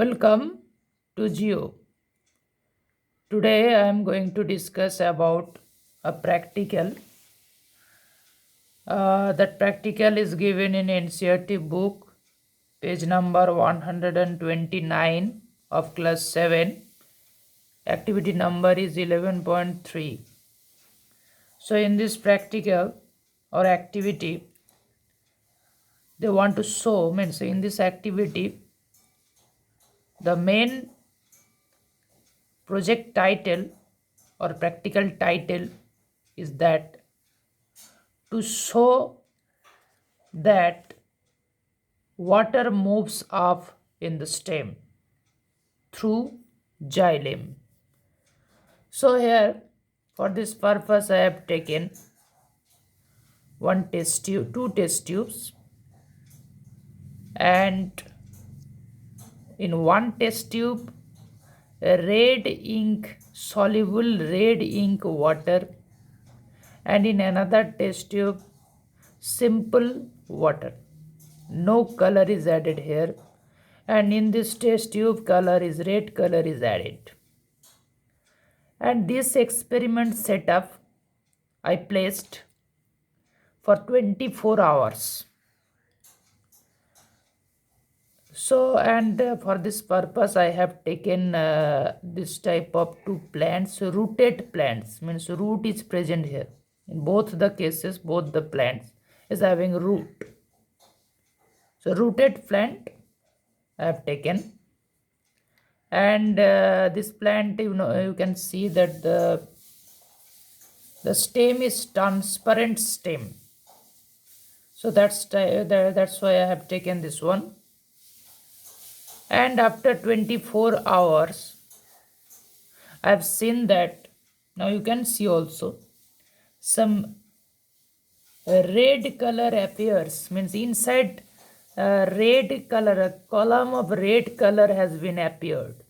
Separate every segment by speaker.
Speaker 1: Welcome to Geo. Today I am going to discuss about a practical. That practical is given in NCERT book, page number 129 of class 7. Activity number is 11.3. So in this practical or activity, they want to show, means in this activity, the main project title or practical title is that to show that water moves up in the stem through xylem. So here for this purpose I have taken one test tube, two test tubes, and in one test tube a red ink, soluble red ink water, and in another test tube simple water. No color is added here, and in this test tube color is red color is added. And this experiment setup I placed for 24 hours. So and for this purpose I have taken this type of two plants, rooted plants, means root is present here. In both the cases, both the plants is having root. So rooted plant I have taken, and this plant, you can see that the stem is transparent stem. So that's why I have taken this one. And after 24 hours I have seen that now you can see also some red color appears, means inside red color, a column of red color has been appeared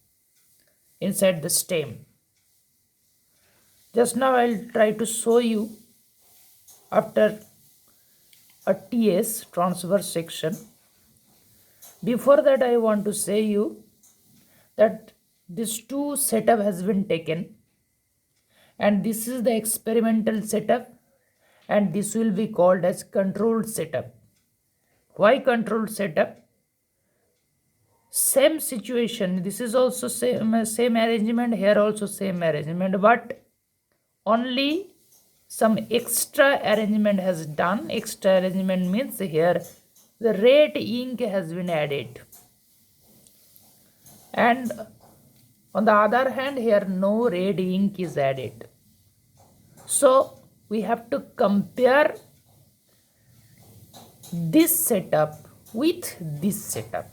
Speaker 1: inside the stem. Just now I'll try to show you after a TS, transverse section. Before that I want to say you that this two setup has been taken, and this is the experimental setup, and this will be called as controlled setup. Why controlled setup? Same situation, this is also same arrangement, here also same arrangement, but only some extra arrangement has done. Extra arrangement means here the red ink has been added, and on the other hand here no red ink is added. So we have to compare this setup with this setup.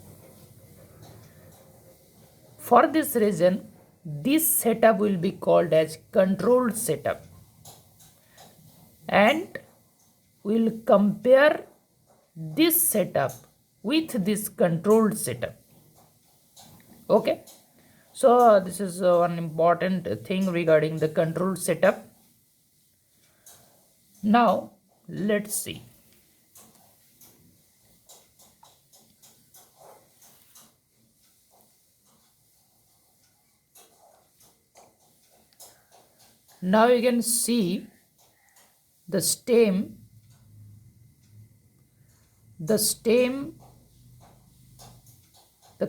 Speaker 1: For this reason, this setup will be called as controlled setup, and we'll compare this setup with this controlled setup. Okay, so this is one important thing regarding the controlled setup. Now let's see. Now you can see the stem, the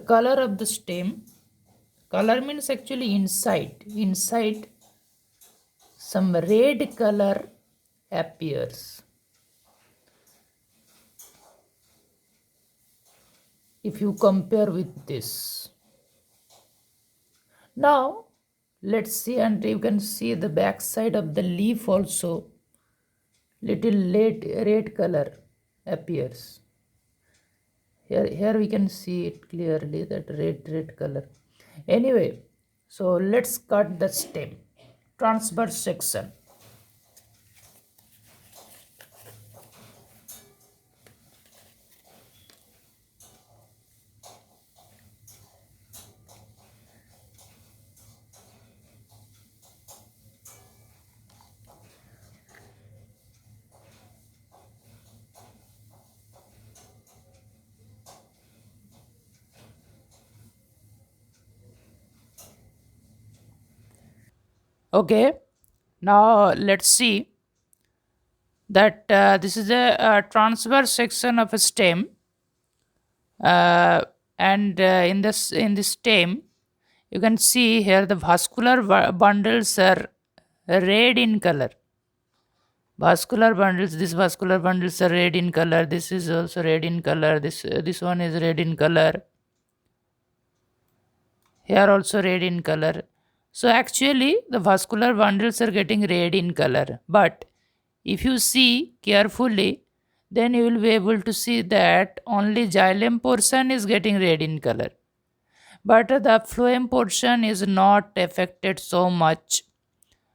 Speaker 1: color of the stem. Color means actually inside some red color appears. If you compare with this. Now let's see, and you can see the back side of the leaf also little red color appears. Here we can see it clearly, that red color. Anyway, so let's cut the stem, transverse section. Okay, now let's see that this is a transverse section of a stem, uh, and in this stem you can see here the vascular bundles are red in color. Vascular bundles, these vascular bundles are red in color. This is also red in color. This one is red in color. Here also red in color. So actually the vascular bundles are getting red in color. But if you see carefully, then you will be able to see that only xylem portion is getting red in color. But the phloem portion is not affected so much.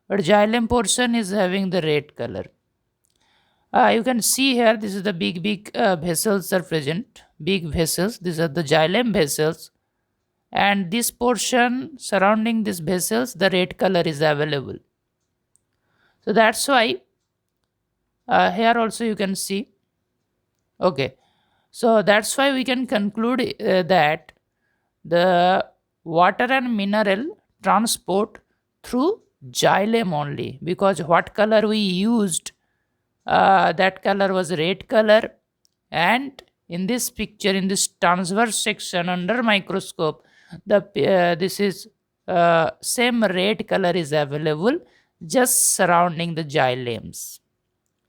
Speaker 1: But xylem portion is having the red color. You can see here, this is the big vessels are present. Big vessels. These are the xylem vessels, and this portion surrounding these vessels, the red color is available. So that's why here also you can see. Okay, so that's why we can conclude that the water and mineral transport through xylem only, because what color we used, that color was red color. And in this picture, in this transverse section under microscope, the this is same red color is available just surrounding the xylems.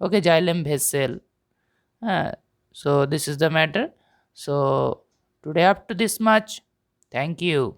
Speaker 1: Okay, xylem vessel. uh, so this is the matter. So today up to this much. Thank you.